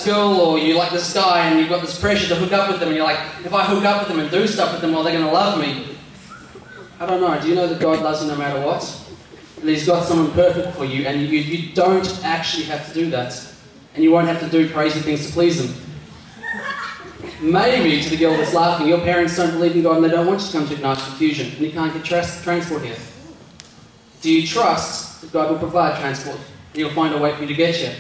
school, or you like this guy and you've got this pressure to hook up with them, and you're like, if I hook up with them and do stuff with them, well, they're going to love me. I don't know. Do you know that God loves you no matter what? And He's got someone perfect for you, and you don't actually have to do that. And you won't have to do crazy things to please Him. Maybe, to the girl that's laughing, your parents don't believe in God and they don't want you to come to Ignite Confusion, and you can't get transport here. Do you trust that God will provide transport and He'll find a way for you to get here?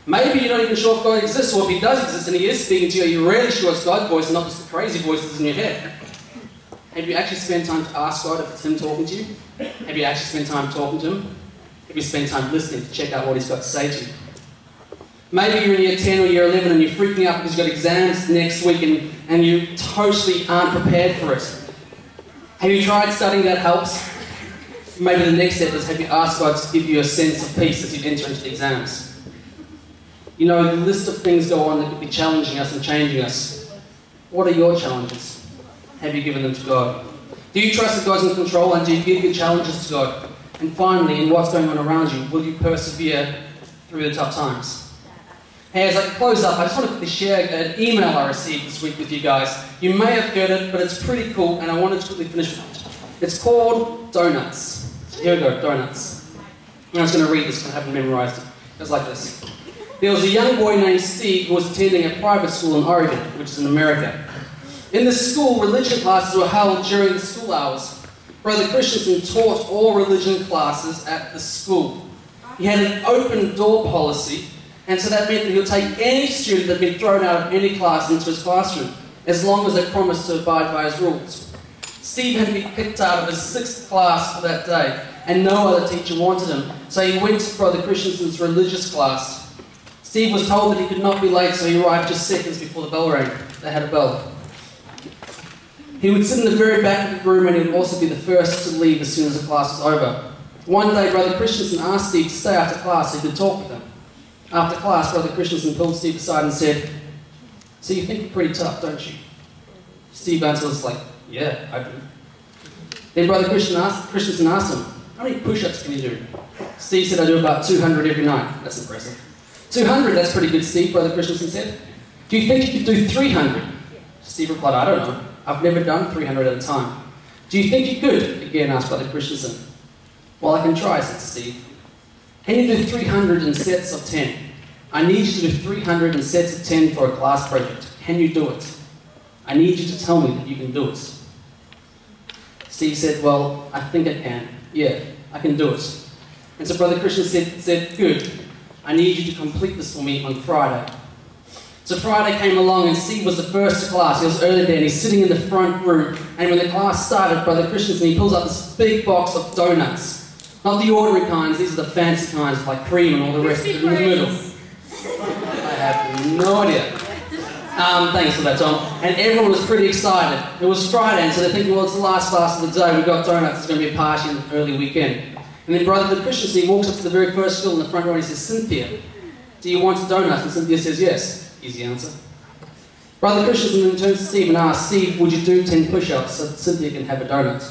Maybe you're not even sure if God exists, or if He does exist and He is speaking to you, you're really sure it's God's voice and not just the crazy voices in your head. Have you actually spent time to ask God if it's Him talking to you? Have you actually spent time talking to Him? Have you spent time listening to check out what He's got to say to you? Maybe you're in year 10 or year 11 and you're freaking out because you've got exams next week and you totally aren't prepared for it. Have you tried studying that helps? Maybe the next step is, have you asked God to give you a sense of peace as you enter into the exams? You know, the list of things go on that could be challenging us and changing us. What are your challenges? Have you given them to God? Do you trust that God's in control, and do you give your challenges to God? And finally, in what's going on around you, will you persevere through the tough times? Hey, as I close up, I just want to quickly share an email I received this week with you guys. You may have heard it, but it's pretty cool, and I wanted to quickly finish with it. It's called Donuts. Here we go, Donuts. I'm just going to read this because I haven't memorized it. It goes like this. There was a young boy named Steve who was attending a private school in Oregon, which is in America. In the school, religion classes were held during the school hours. Brother Christensen taught all religion classes at the school. He had an open door policy, and so that meant that he would take any student that had been thrown out of any class into his classroom, as long as they promised to abide by his rules. Steve had to be picked out of his 6th class for that day, and no other teacher wanted him, so he went to Brother Christensen's religious class. Steve was told that he could not be late, so he arrived just seconds before the bell rang. They had a bell. He would sit in the very back of the room, and he would also be the first to leave as soon as the class was over. One day, Brother Christensen asked Steve to stay after class so he could talk with him. After class, Brother Christensen pulled Steve aside and said, "So you think you're pretty tough, don't you?" Steve answered was like, "Yeah, I do." Then Brother Christensen asked him, "How many push-ups can you do?" Steve said, "I do about 200 every night." That's impressive. 200, that's pretty good, Steve, Brother Christensen said. "Do you think you could do 300? Steve replied, "I don't know. I've never done 300 at a time." "Do you think you could?" again asked Brother Christensen. "Well, I can try," said Steve. "Can you do 300 in sets of 10? I need you to do 300 in sets of 10 for a class project. Can you do it? I need you to tell me that you can do it." Steve said, "Well, I think I can. Yeah, I can do it." And so Brother Christensen said, "Good. I need you to complete this for me on Friday." So Friday came along and Steve was the first to class. He was early there and he's sitting in the front room. And when the class started, Brother Christensen, he pulls out this big box of donuts. Not the ordinary kinds, these are the fancy kinds like cream and all the rest in the middle. I have no idea. Thanks for that, Tom. And everyone was pretty excited. It was Friday, and so they're thinking, well, it's the last class of the day. We've got donuts. It's going to be a party in the early weekend. And then Brother Christensen walks up to the very first girl in the front row and he says, "Cynthia, do you want a donut?" And Cynthia says, "Yes." Easy answer. Brother Christensen then turns to Steve and asks, "Steve, would you do 10 push-ups so that Cynthia can have a donut?"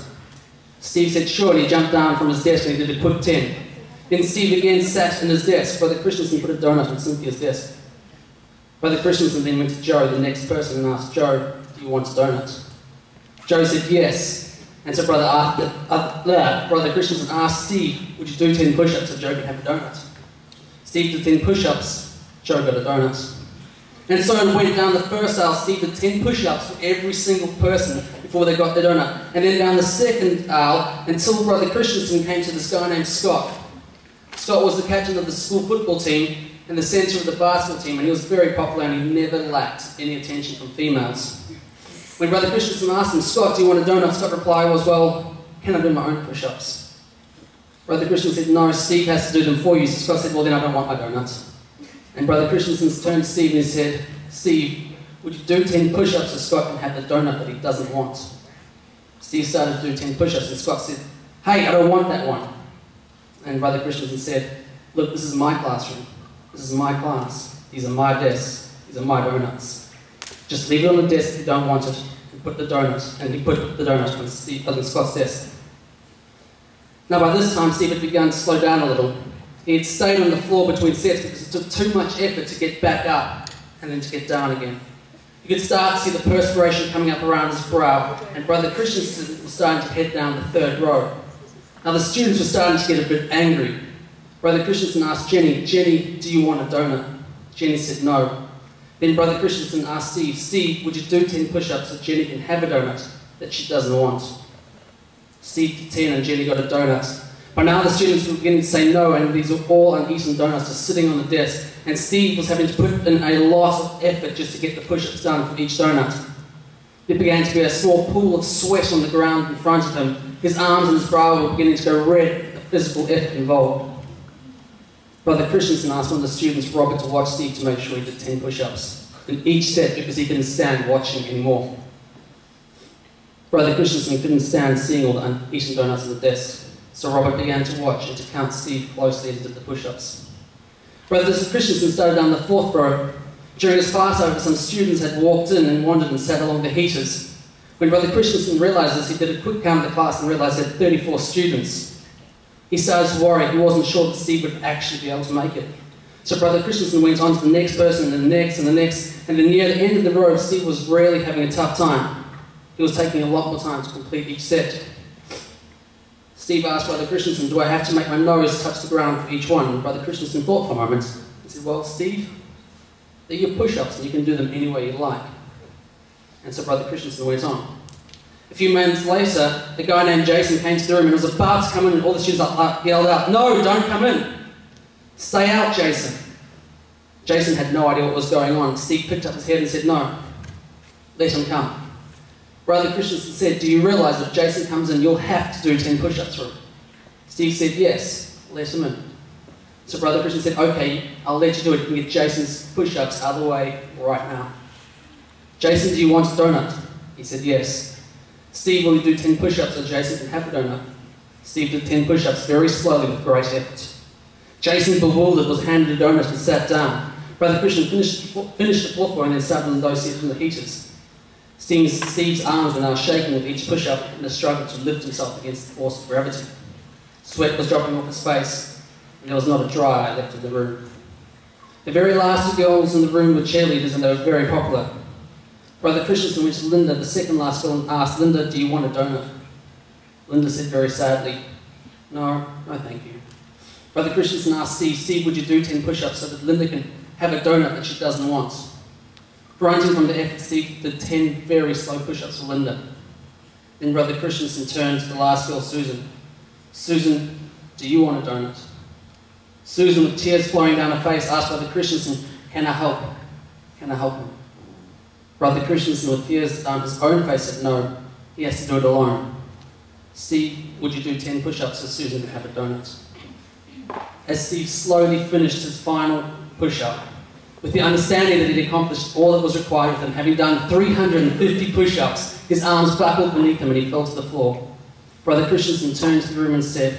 Steve said, "Sure," and he jumped down from his desk and he did a quick 10. Then Steve again sat in his desk. Brother Christensen put a donut on Cynthia's desk. Brother Christensen then went to Joe, the next person, and asked, "Joe, do you want a donut?" Joe said yes. And so Brother Christensen asked Steve, "Would you do 10 push-ups so Joe can have a donut?" Steve did 10 push-ups. Joe got a donut. And so it went down the first aisle. Steve did 10 push-ups for every single person before they got their donut. And then down the second aisle until Brother Christensen came to this guy named Scott. Scott was the captain of the school football team and the centre of the basketball team, and he was very popular and he never lacked any attention from females. When Brother Christensen asked him, "Scott, do you want a donut?" Scott replied was, "Well, can I do my own push-ups?" Brother Christensen said, "No, Steve has to do them for you." So Scott said, "Well, then I don't want my donuts." And Brother Christensen turned to Steve and he said, "Steve, would you do 10 push-ups so Scott can have the donut that he doesn't want?" Steve started to do 10 push-ups and Scott said, "Hey, I don't want that one." And Brother Christensen said, "Look, this is my classroom. This is my class. These are my desks. These are my donuts. Just leave it on the desk if you don't want it and put the donut." And he put the donut on Scott's desk. Now by this time, Steve had begun to slow down a little. He had stayed on the floor between sets because it took too much effort to get back up and then to get down again. You could start to see the perspiration coming up around his brow, and Brother Christensen was starting to head down the third row. Now the students were starting to get a bit angry. Brother Christensen asked Jenny, "Jenny, do you want a donut?" Jenny said no. Then Brother Christensen asked Steve, "Steve, would you do 10 push-ups so Jenny can have a donut that she doesn't want?" Steve did 10 and Jenny got a donut. By now the students were beginning to say no, and these were all uneaten donuts just sitting on the desk, and Steve was having to put in a lot of effort just to get the push-ups done for each donut. There began to be a small pool of sweat on the ground in front of him. His arms and his brow were beginning to go red with the physical effort involved. Brother Christensen asked one of the students, Robert, to watch Steve to make sure he did 10 push-ups in each set because he couldn't stand watching anymore. Brother Christensen couldn't stand seeing all the uneaten donuts on the desk, so Robert began to watch and to count Steve closely as he did the push-ups. Brother Christensen started down the 4th row. During his class over, some students had walked in and wandered and sat along the heaters. When Brother Christensen realised this, he did a quick count of the class and realised he had 34 students. He started to worry. He wasn't sure that Steve would actually be able to make it. So Brother Christensen went on to the next person and the next and the next, and then near the end of the row, Steve was really having a tough time. He was taking a lot more time to complete each set. Steve asked Brother Christensen, "Do I have to make my nose touch the ground for each one?" And Brother Christensen thought for a moment. He said, "Well, Steve, they're your push-ups and you can do them any way you like." And so Brother Christensen went on. A few minutes later, a guy named Jason came to the room and was about to come in, and all the students yelled out, "No, don't come in. Stay out, Jason." Jason had no idea what was going on. Steve picked up his head and said, "No, let him come." Brother Christensen said, "Do you realise if Jason comes in, you'll have to do 10 push-ups for him?" Steve said, "Yes, let him in." So Brother Christensen said, "Okay, I'll let you do it. You can get Jason's push-ups out of the way right now." "Jason, do you want a donut?" He said, "Yes." "Steve, will you do 10 push-ups so Jason can have a donut?" Steve did 10 push-ups very slowly with great effort. Jason, bewildered, was handed a donut and sat down. Brother Christian finished the floor for him and then sat on those seated in the heaters. Steve's arms were now shaking with each push-up in a struggle to lift himself against the force of gravity. Sweat was dropping off his face, and there was not a dry eye left in the room. The very last two girls in the room were cheerleaders, and they were very popular. Brother Christensen went to Linda, the second last girl, and asked, "Linda, do you want a donut?" Linda said very sadly, no thank you." Brother Christensen asked Steve, "Steve, would you do 10 push-ups so that Linda can have a donut that she doesn't want?" Grunting from the effort, Steve did 10 very slow push-ups for Linda. Then Brother Christensen turned to the last girl, Susan. "Susan, do you want a donut?" Susan, with tears flowing down her face, asked Brother Christensen, "Can I help? Can I help him?" Brother Christensen, with tears down his own face, said no, he has to do it alone. "Steve, would you do 10 push-ups so Susan can have a donut?" As Steve slowly finished his final push-up, with the understanding that he'd accomplished all that was required of him, having done 350 push-ups, his arms buckled beneath him and he fell to the floor. Brother Christensen turned to the room and said,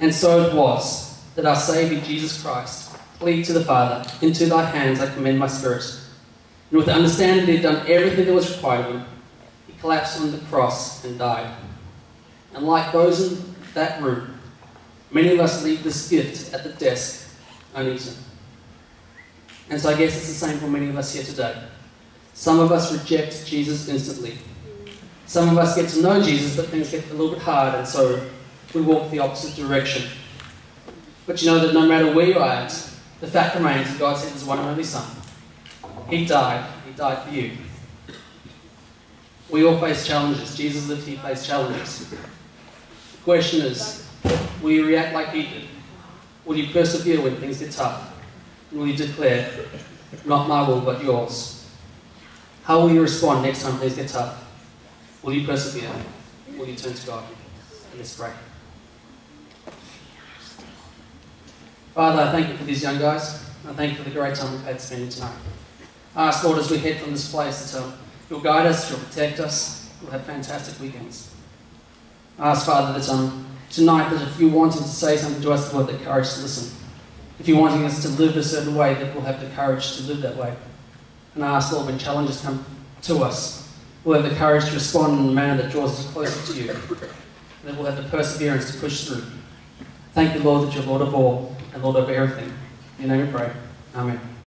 "And so it was that our Saviour Jesus Christ pleaded to the Father, 'Into thy hands I commend my spirit.' And with the understanding that he had done everything that was required of him, he collapsed on the cross and died. And like those in that room, many of us leave this gift at the desk uneaten. And so I guess it's the same for many of us here today. Some of us reject Jesus instantly. Some of us get to know Jesus, but things get a little bit hard, and so we walk the opposite direction. But you know that no matter where you're at, the fact remains that God sent his one and only Son. He died for you. We all face challenges. Jesus lived, he faced challenges. The question is, will you react like he did? Will you persevere when things get tough? And will you declare, "Not my will, but yours"? How will you respond next time things get tough? Will you persevere? Will you turn to God? Let's pray. Father, I thank you for these young guys. I thank you for the great time we've had spending tonight. I ask, Lord, as we head from this place, that you'll guide us, you'll protect us, we'll have fantastic weekends. I ask, Father, that tonight, that if you're wanting to say something to us, we'll have the courage to listen. If you're wanting us to live a certain way, that we'll have the courage to live that way. And I ask, Lord, when challenges come to us, we'll have the courage to respond in a manner that draws us closer to you. And that we'll have the perseverance to push through. Thank you, Lord, that you're Lord of all and Lord of everything. In your name we pray. Amen.